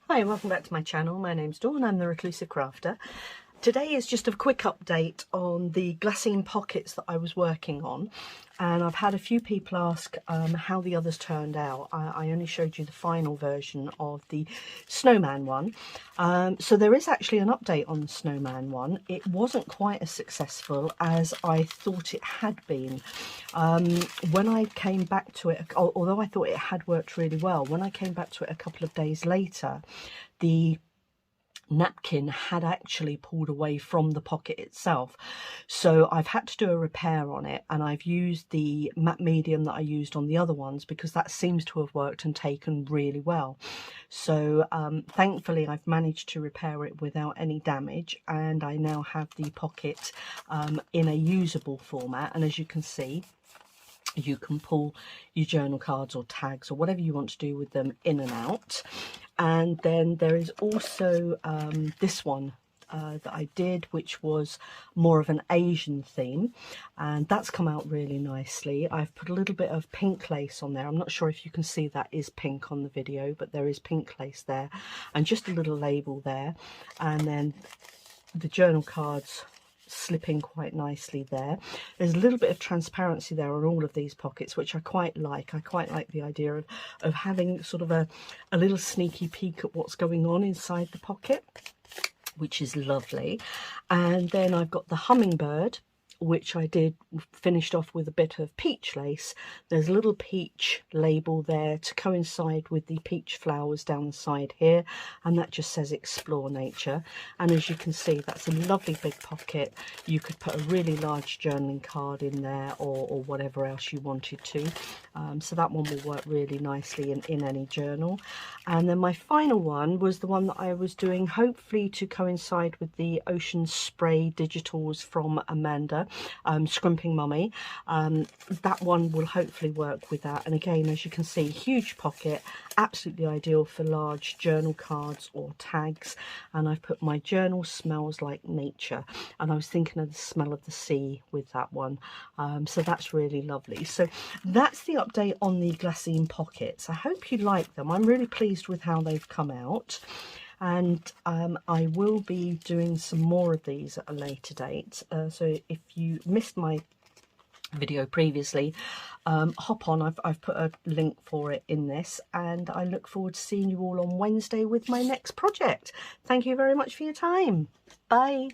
Hi and welcome back to my channel. My name's Dawn, I'm the Reclusive Crafter. Today is just a quick update on the Glassine pockets that I was working on, and I've had a few people ask how the others turned out. I only showed you the final version of the snowman one, so there is actually an update on the snowman one. It wasn't quite as successful as I thought it had been. When I came back to it, although I thought it had worked really well, when I came back to it a couple of days later, the napkin had actually pulled away from the pocket itself, so I've had to do a repair on it, and I've used the matte medium that I used on the other ones because that seems to have worked and taken really well. So thankfully I've managed to repair it without any damage, and I now have the pocket in a usable format, and as you can see, you can pull your journal cards or tags or whatever you want to do with them in and out. And then there is also this one that I did, which was more of an Asian theme, and that's come out really nicely. I've put a little bit of pink lace on there. I'm not sure if you can see that is pink on the video, but there is pink lace there, and just a little label there, and then the journal cards slipping quite nicely there. There's a little bit of transparency there on all of these pockets, which I quite like. I quite like the idea of having sort of a little sneaky peek at what's going on inside the pocket, which is lovely. And then I've got the hummingbird, which I did finished off with a bit of peach lace. There's a little peach label there to coincide with the peach flowers down the side here, and that just says explore nature. And as you can see, that's a lovely big pocket. You could put a really large journaling card in there, or whatever else you wanted to. So that one will work really nicely in any journal. And then my final one was the one that I was doing, hopefully to coincide with the Ocean Spray digitals from Amanda, Scrimping Mummy. That one will hopefully work with that. And again, as you can see, huge pocket, absolutely ideal for large journal cards or tags. And I've put my journal smells like nature, and I was thinking of the smell of the sea with that one. So that's really lovely. So that's the update on the Glassine pockets. I hope you like them. I'm really pleased with how they've come out, and I will be doing some more of these at a later date. So if you missed my video previously, hop on. I've put a link for it in this, and I look forward to seeing you all on Wednesday with my next project. Thank you very much for your time. Bye.